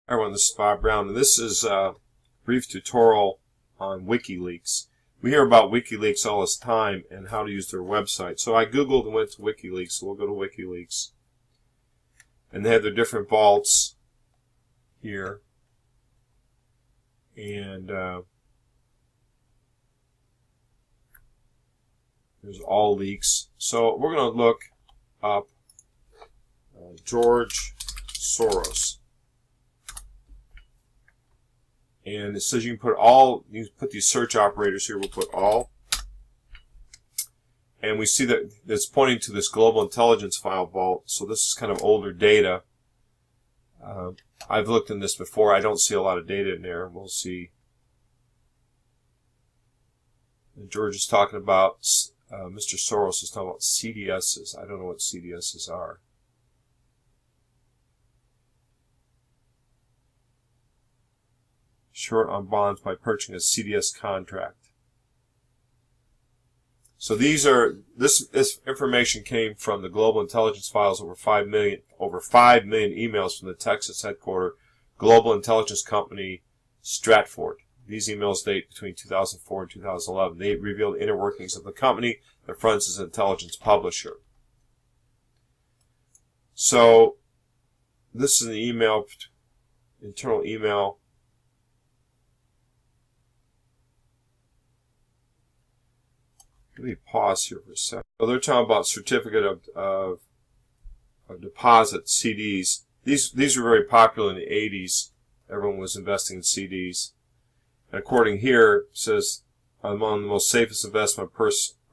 Hi everyone, this is Bob Brown, and this is a brief tutorial on WikiLeaks. We hear about WikiLeaks all this time and how to use their website. So I googled and went to WikiLeaks, so we'll go to WikiLeaks. And they have their different vaults here. And there's all leaks. So we're going to look up George Soros. And it says you can put all, you can put these search operators here, we'll put all. And we see that it's pointing to this global intelligence file vault. So this is kind of older data. I've looked in this before. I don't see a lot of data in there. We'll see. And George is talking about, Mr. Soros is talking about CDSs. I don't know what CDSs are. Short on bonds by purchasing a CDS contract. So this information came from the global intelligence files, over 5 million emails from the Texas headquarter global intelligence company Stratford. These emails date between 2004 and 2011. They reveal the inner workings of the company that fronts as an intelligence publisher. So this is an email, internal email. Let me pause here for a second. So they're talking about certificate of deposit, CDs. These were very popular in the 80s. Everyone was investing in CDs. And according here, it says, among the most safest investment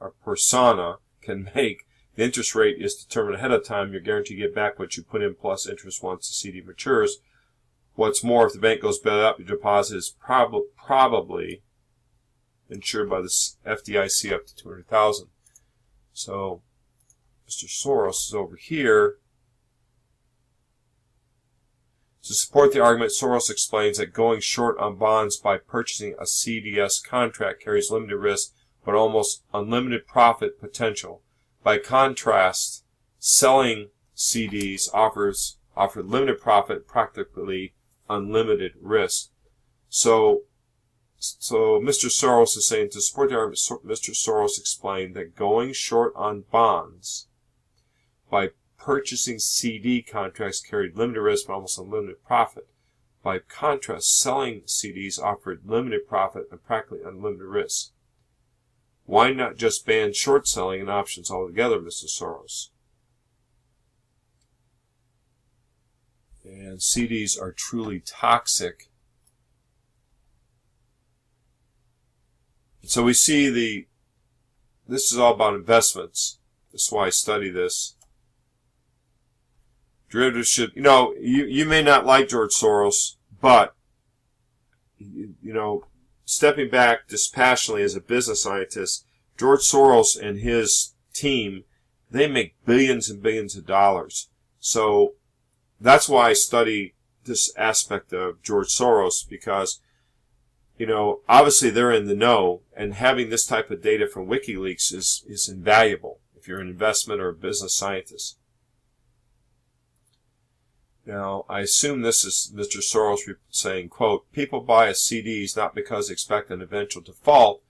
a persona can make, the interest rate is determined ahead of time. You're guaranteed to get back what you put in plus interest once the CD matures. What's more, if the bank goes belly up, your deposit is probably insured by the FDIC up to $200,000. So Mr. Soros is over here. To support the argument, Soros explains that going short on bonds by purchasing a CDS contract carries limited risk but almost unlimited profit potential. By contrast, selling CDs offers limited profit, practically unlimited risk. So Mr. Soros is saying, to support the argument, Mr. Soros explained that going short on bonds by purchasing CD contracts carried limited risk but almost unlimited profit. By contrast, selling CDs offered limited profit and practically unlimited risk. Why not just ban short selling and options altogether, Mr. Soros? And CDs are truly toxic. So we see this is all about investments. That's why I study this. Derivatives should, you may not like George Soros, but, stepping back dispassionately as a business scientist, George Soros and his team, they make billions and billions of dollars. So that's why I study this aspect of George Soros, because obviously they're in the know, and having this type of data from WikiLeaks is invaluable if you're an investment or a business scientist. Now, I assume this is Mr. Soros saying, quote, people buy CDs not because they expect an eventual default,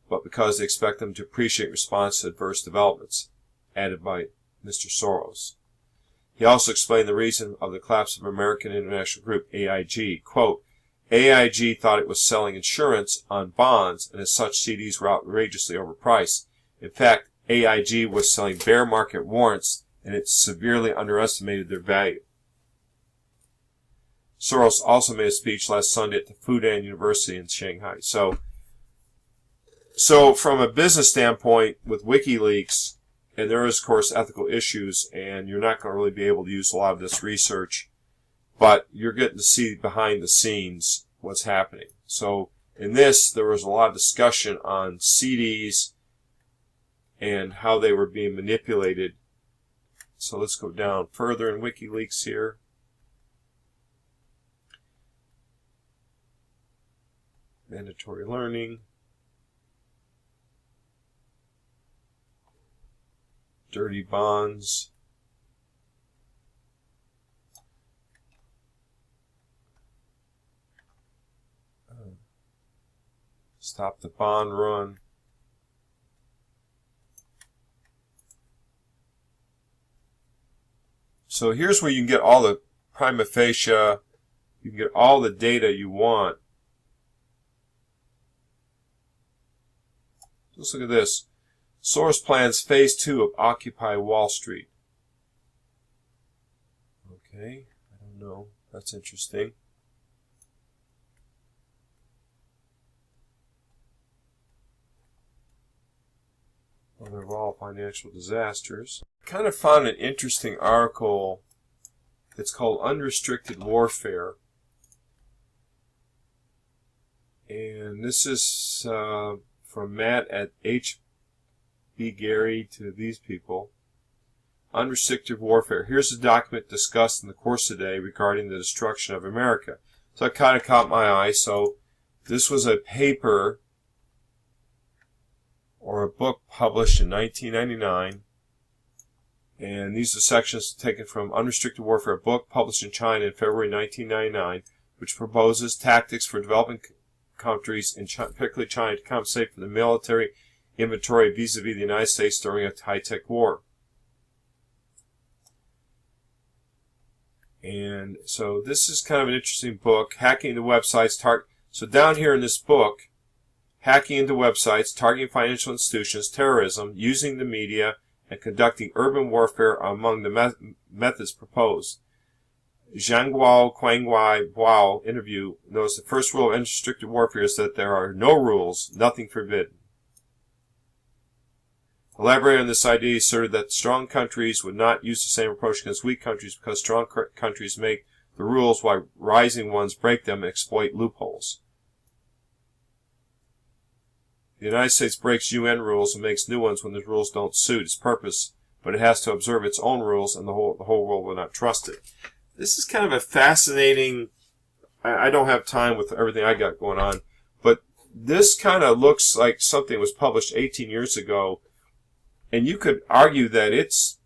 but because they expect them to appreciate response to adverse developments, added by Mr. Soros. He also explained the reason of the collapse of American International Group, AIG, quote, AIG thought it was selling insurance on bonds, and as such, CDs were outrageously overpriced. In fact, AIG was selling bear market warrants, and it severely underestimated their value. Soros also made a speech last Sunday at the Fudan University in Shanghai. So from a business standpoint, with WikiLeaks, and there is, of course, ethical issues, and you're not going to really be able to use a lot of this research, but you're getting to see behind the scenes what's happening. So in this, there was a lot of discussion on CDs and how they were being manipulated. So let's go down further in WikiLeaks here. Mandatory learning. Dirty bonds. Stop the bond run. So here's where you can get all the prima facie, you can get all the data you want. Let's look at this. Soros plans phase 2 of Occupy Wall Street. Okay, I don't know. That's interesting. Well, they're all financial disasters. I kind of found an interesting article. It's called Unrestricted Warfare. And this is from Matt at HB Gary to these people. Unrestricted Warfare. Here's a document discussed in the course today regarding the destruction of America. So that kind of caught my eye. So this was a paper or a book published in 1999. And these are sections taken from Unrestricted Warfare, a book published in China in February 1999, which proposes tactics for developing countries, and particularly China, to compensate for the military inventory vis-a-vis the United States during a high-tech war. And so this is kind of an interesting book, Hacking into Websites. So down here in this book, hacking into websites, targeting financial institutions, terrorism, using the media, and conducting urban warfare are among the methods proposed. Zhangguo Quanguai Boao interview knows the first rule of unrestricted warfare is that there are no rules, nothing forbidden. Elaborating on this idea, he asserted that strong countries would not use the same approach against weak countries because strong countries make the rules while rising ones break them and exploit loopholes. The United States breaks UN rules and makes new ones when the rules don't suit its purpose, but it has to observe its own rules, and the whole world will not trust it. This is kind of a fascinating. I don't have time with everything I got going on, but this kind of looks like something that was published 18 years ago, and you could argue that it's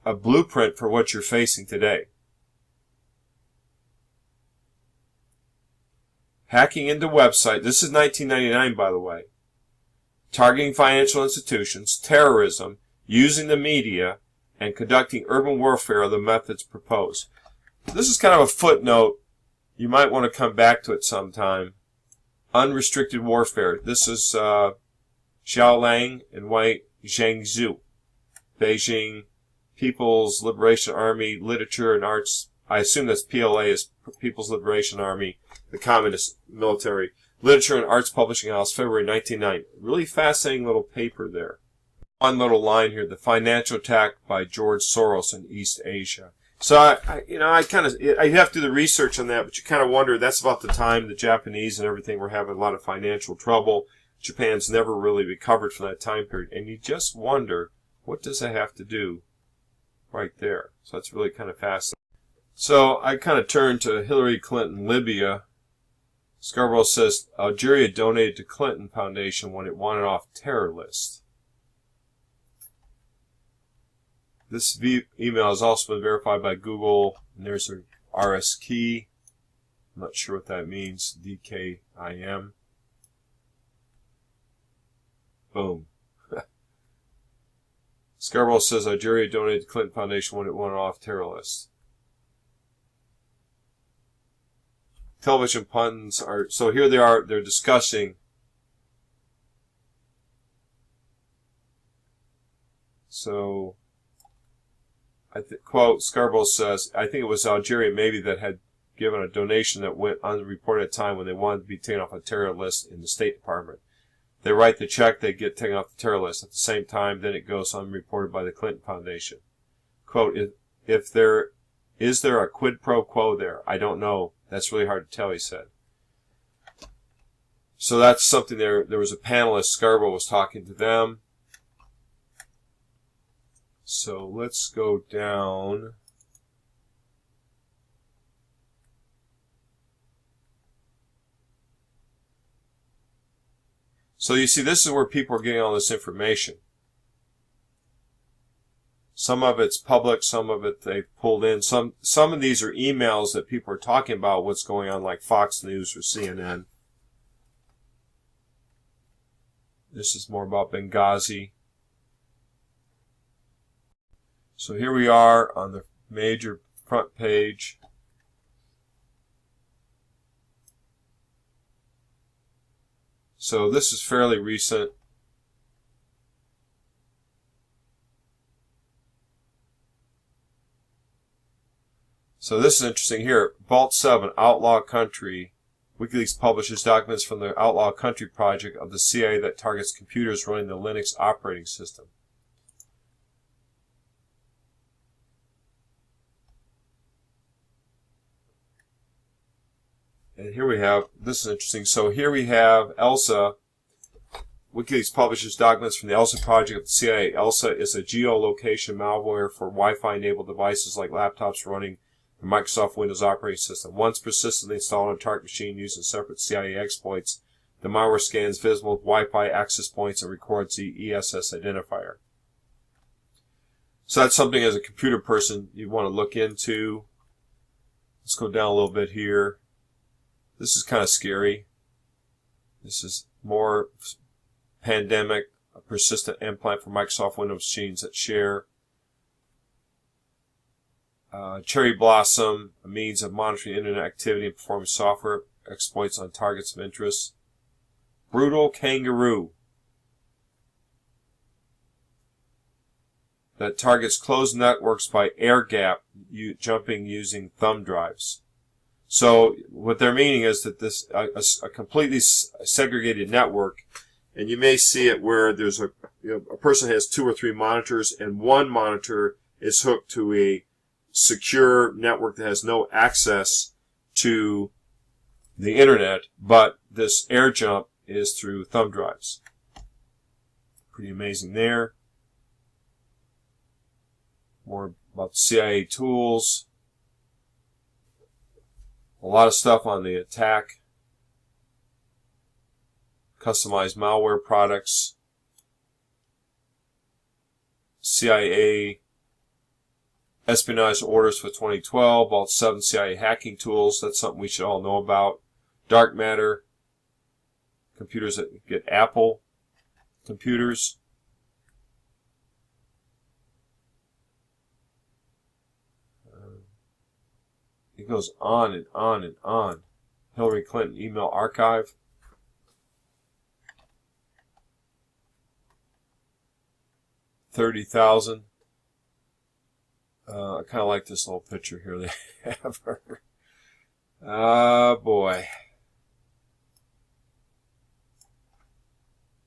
a blueprint for what you're facing today. Hacking into website. This is 1999, by the way. Targeting financial institutions, terrorism, using the media, and conducting urban warfare are the methods proposed. This is kind of a footnote. You might want to come back to it sometime. Unrestricted Warfare. This is Xiao Lang and Wei Zhangzhu. Beijing People's Liberation Army Literature and Arts. I assume that's PLA is People's Liberation Army, the Communist Military. Literature and Arts Publishing House, February 1990. Really fascinating little paper there. One little line here, the financial attack by George Soros in East Asia. So, I have to do the research on that, but you kind of wonder, that's about the time the Japanese and everything were having a lot of financial trouble. Japan's never really recovered from that time period. And you just wonder, what does that have to do right there? So that's really kind of fascinating. So I kind of turned to Hillary Clinton, Libya. Scarborough says Algeria donated to Clinton Foundation when it wanted off terror list. This email has also been verified by Google, and there's a RS key. I'm not sure what that means. DKIM. Boom. Scarborough says Algeria donated to Clinton Foundation when it wanted off terror list. Television pundits are, so here they are, they're discussing. So, quote, Scarborough says, I think it was Algeria maybe that had given a donation that went unreported at a time when they wanted to be taken off a terror list in the State Department. They write the check, they get taken off the terror list. At the same time, then it goes unreported by the Clinton Foundation. Quote, is there a quid pro quo there? I don't know. That's really hard to tell, he said. So that's something there. There was a panelist, Scarborough was talking to them. So let's go down. So you see, this is where people are getting all this information. Some of it's public, some of it they've pulled in. Some of these are emails that people are talking about what's going on, like Fox News or CNN. This is more about Benghazi. So here we are on the major front page. So this is fairly recent. So this is interesting here. Vault 7, Outlaw Country. WikiLeaks publishes documents from the Outlaw Country project of the CIA that targets computers running the Linux operating system. And here we have, this is interesting. So here we have ELSA. WikiLeaks publishes documents from the ELSA project of the CIA. ELSA is a geolocation malware for Wi-Fi enabled devices like laptops running the Microsoft Windows operating system. Once persistently installed on a target machine using separate CIA exploits, the malware scans visible Wi-Fi access points and records the ESS identifier. So that's something as a computer person you want to look into. Let's go down a little bit here. This is kind of scary. This is more pandemic, a persistent implant for Microsoft Windows machines that share. Cherry Blossom, a means of monitoring internet activity and performing software exploits on targets of interest. Brutal Kangaroo, that targets closed networks by air gap jumping using thumb drives. So what they're meaning is that this a completely segregated network, and you may see it where there's a person has 2 or 3 monitors, and one monitor is hooked to a secure network that has no access to the internet, but this air jump is through thumb drives. Pretty amazing there. More about CIA tools. A lot of stuff on the attack. Customized malware products. CIA espionage orders for 2012. About 7 CIA hacking tools. That's something we should all know about. Dark matter. Computers that get Apple computers. It goes on and on and on. Hillary Clinton email archive. $30,000. I kind of like this little picture here they have her. Ah, boy.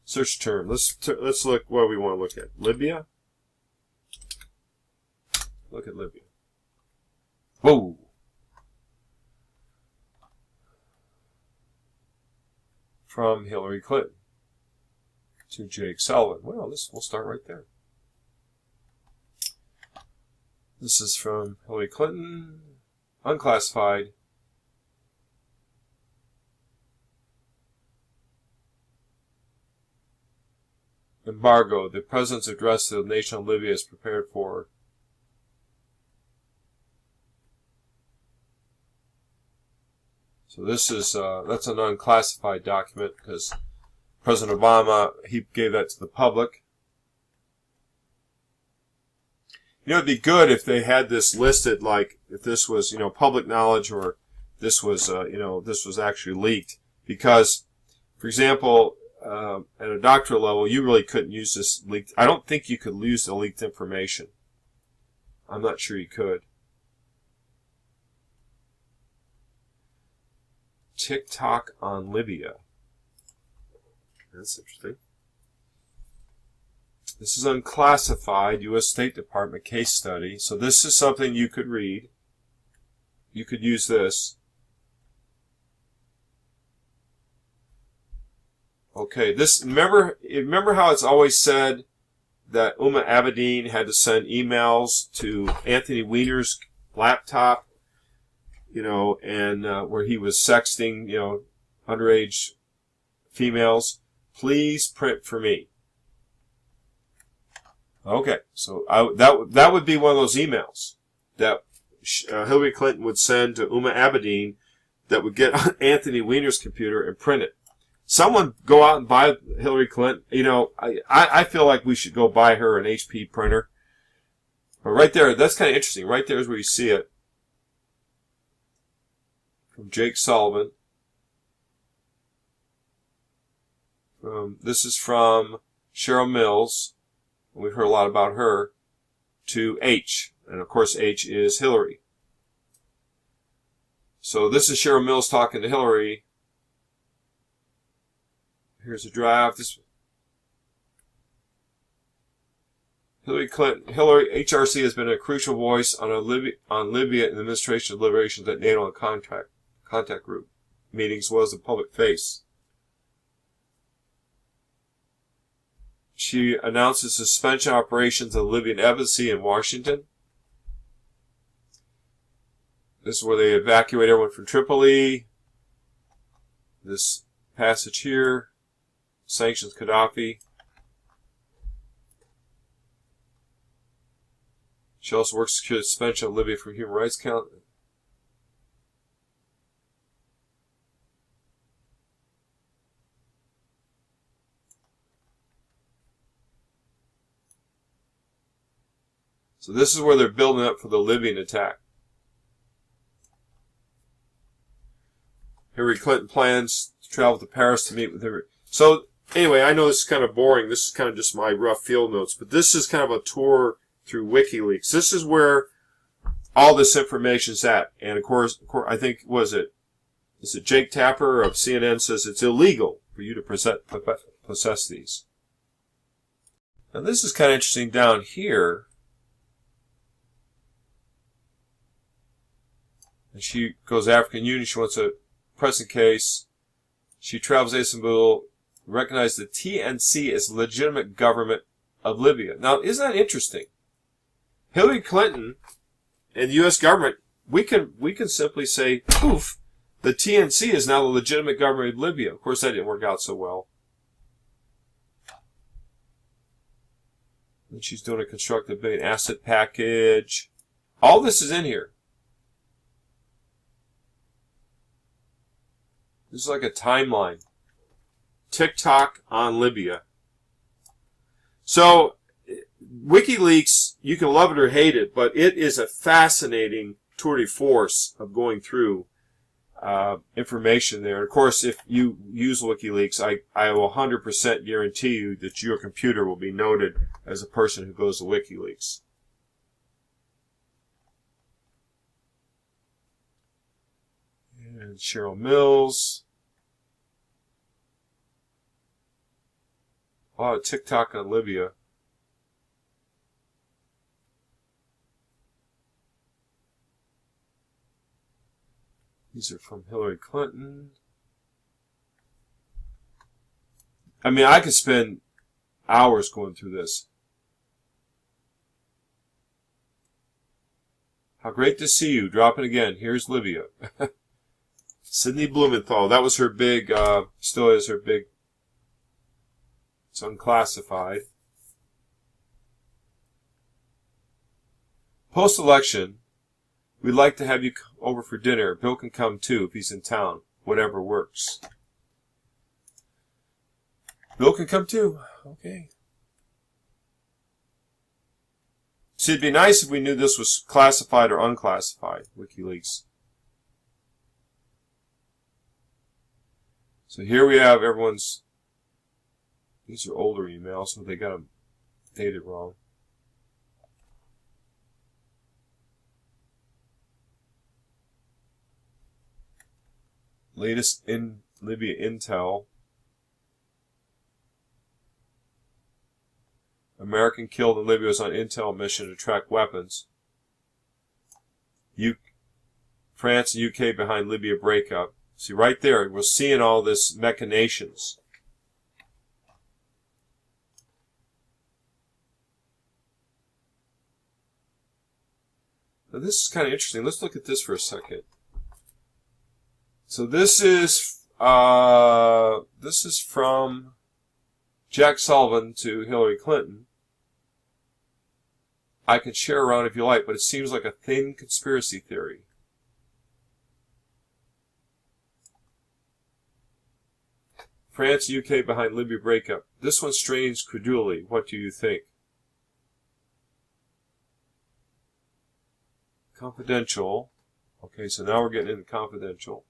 Search term. Let's look what we want to look at. Libya. Look at Libya. Whoa. From Hillary Clinton to Jake Sullivan. Well, we'll start right there. This is from Hillary Clinton, unclassified. Embargo. The president's address to the nation of Libya is prepared for. So this is that's an unclassified document because President Obama, he gave that to the public. It'd be good if they had this listed, like if this was, public knowledge, or this was, this was actually leaked. Because, for example, at a doctoral level, you really couldn't use this leaked. I don't think you could use the leaked information. I'm not sure you could. TikTok on Libya. That's interesting. This is unclassified U.S. State Department case study. So this is something you could read. You could use this. Okay, remember how it's always said that Uma Abedin had to send emails to Anthony Weiner's laptop, and where he was sexting, underage females. Please print for me. Okay, so that would be one of those emails that Hillary Clinton would send to Uma Abedin that would get on Anthony Weiner's computer and print it. Someone go out and buy Hillary Clinton. You know, I feel like we should go buy her an HP printer. But right there, that's kind of interesting. Right there is where you see it. From Jake Sullivan. This is from Cheryl Mills. We've heard a lot about her. To H. And of course H is Hillary. So this is Cheryl Mills talking to Hillary. Here's a draft. Hillary HRC has been a crucial voice on Libya and the Administration of Liberations at NATO and contact group meetings, as well as a public face. She announces suspension operations of the Libyan embassy in Washington. This is where they evacuate everyone from Tripoli. This passage here. Sanctions Gaddafi. She also works to secure the suspension of Libya from Human Rights Council. So this is where they're building up for the Libyan attack. Hillary Clinton plans to travel to Paris to meet with her. So anyway, I know this is kind of boring. This is kind of just my rough field notes, but this is kind of a tour through WikiLeaks. This is where all this information is at. And of course, I think, is it Jake Tapper of CNN says it's illegal for you to possess these. Now this is kind of interesting down here. And she goes African Union. She wants a pressing case. She travels to Istanbul. Recognize the TNC as legitimate government of Libya. Now, isn't that interesting? Hillary Clinton and the U.S. government, we can simply say, poof, the TNC is now the legitimate government of Libya. Of course, that didn't work out so well. And she's doing a constructive billion asset package. All this is in here. This is like a timeline. TikTok on Libya. So, WikiLeaks, you can love it or hate it, but it is a fascinating tour de force of going through information there. And of course, if you use WikiLeaks, I will 100% guarantee you that your computer will be noted as a person who goes to WikiLeaks. And Cheryl Mills. Oh, TikTok on Libya. These are from Hillary Clinton. I mean, I could spend hours going through this. How great to see you. Dropping again. Here's Libya. Sidney Blumenthal. That was her big, still is her big. It's unclassified. Post-election, we'd like to have you over for dinner. Bill can come too if he's in town. Whatever works. Bill can come too. Okay. See, it'd be nice if we knew this was classified or unclassified, WikiLeaks. So here we have everyone's. These are older emails, so they got them dated wrong. Latest in Libya intel. American killed in Libya was on intel mission to track weapons. France and UK behind Libya breakup. See, right there, we're seeing all this machinations. Now, this is kind of interesting. Let's look at this for a second. So this is from Jack Sullivan to Hillary Clinton. I can share around if you like, but it seems like a thin conspiracy theory. France and UK behind Libya breakup. This one strains credulity. What do you think? Confidential. Okay, so now we're getting into confidential.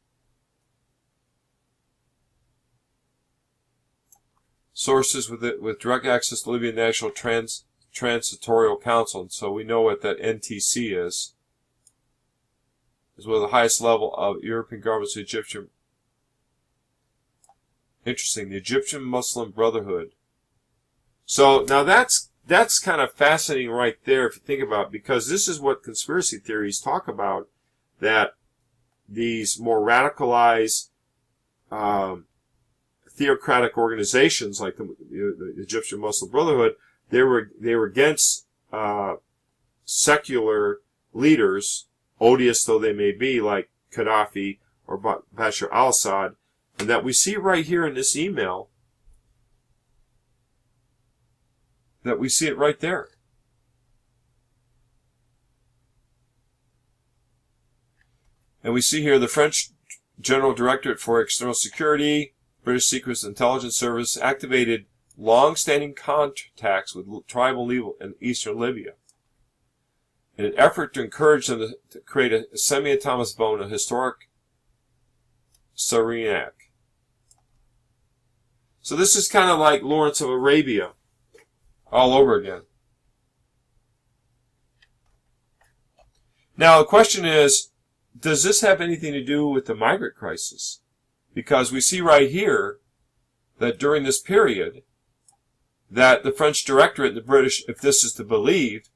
Sources with direct access to Libyan National Transitorial Council. And so we know what that NTC is one of the highest level of European governments, the Egyptian. Interesting, the Egyptian Muslim Brotherhood. So now that's kind of fascinating right there if you think about it, because this is what conspiracy theories talk about, that these more radicalized theocratic organizations like the Egyptian Muslim Brotherhood, they were against secular leaders, odious though they may be, like Gaddafi or Bashar al-Assad, and that we see right here in this email, that we see it right there. And we see here the French General Directorate for External Security, British Secret Intelligence Service, activated long-standing contacts with tribal leaders in eastern Libya in an effort to encourage them to create a semi-autonomous zone of historic Cyrenaic. So this is kind of like Lawrence of Arabia all over again. Now the question is, does this have anything to do with the migrant crisis? Because we see right here that during this period that the French Directorate and the British, if this is to believe,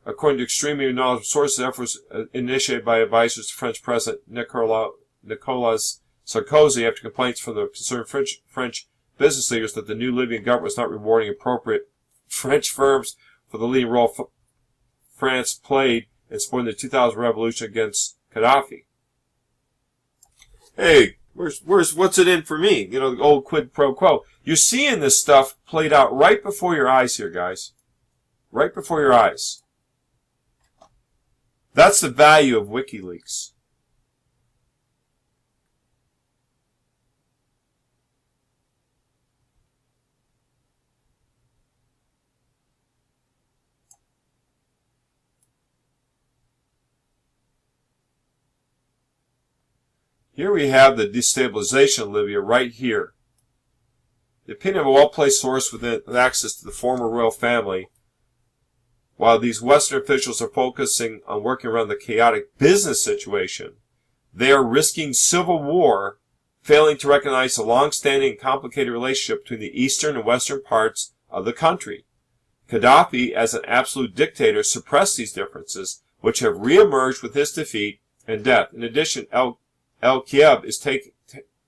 according to extremely knowledgeable sources, efforts initiated by advisors to French President Nicolas Sarkozy after complaints from the concerned French business leaders that the new Libyan government was not rewarding appropriate French firms for the leading role France played in supporting the 2000 revolution against Gaddafi. Hey, what's it in for me? You know, the old quid pro quo. You're seeing this stuff played out right before your eyes here, guys. Right before your eyes. That's the value of WikiLeaks. Here we have the destabilization of Libya right here. The opinion of a well-placed source with access to the former royal family. While these Western officials are focusing on working around the chaotic business situation, they are risking civil war, failing to recognize the long-standing and complicated relationship between the eastern and western parts of the country. Gaddafi, as an absolute dictator, suppressed these differences, which have re-emerged with his defeat and death. In addition, El-Kieb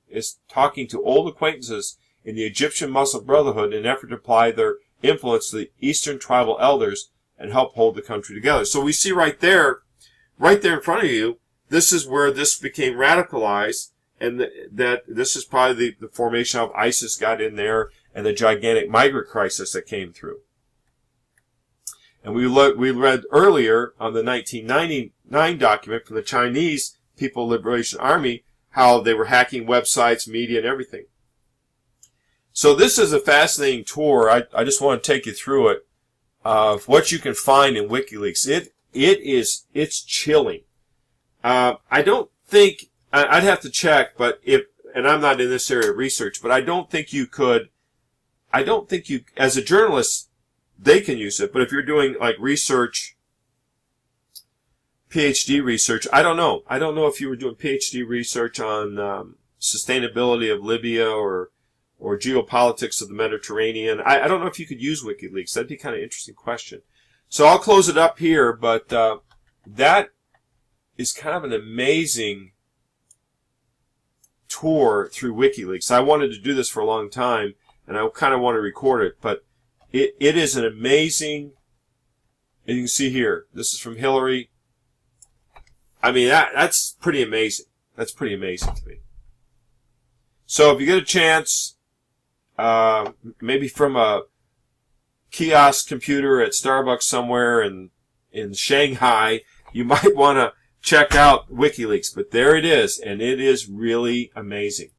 is talking to old acquaintances in the Egyptian Muslim Brotherhood in an effort to apply their influence to the eastern tribal elders and help hold the country together. So we see right there in front of you, this is where this became radicalized, and that this is probably the formation of ISIS got in there, and the gigantic migrant crisis that came through. And we read earlier on the 1999 document from the Chinese People Liberation Army how they were hacking websites, media, and everything. So this is a fascinating tour. I just want to take you through it of what you can find in WikiLeaks. It's chilling. I don't think, I'd have to check, but and I'm not in this area of research, but I don't think you, as a journalist, they can use it, but if you're doing like research, PhD research, I don't know. I don't know if you were doing PhD research on sustainability of Libya or geopolitics of the Mediterranean. I don't know if you could use WikiLeaks. That'd be kind of an interesting question. So I'll close it up here, but that is kind of an amazing tour through WikiLeaks. I wanted to do this for a long time, and I kind of want to record it, but it is an amazing, and you can see here, this is from Hillary. I mean, that's pretty amazing. That's pretty amazing to me. So if you get a chance, maybe from a kiosk computer at Starbucks somewhere in Shanghai, you might want to check out WikiLeaks. But there it is, and it is really amazing.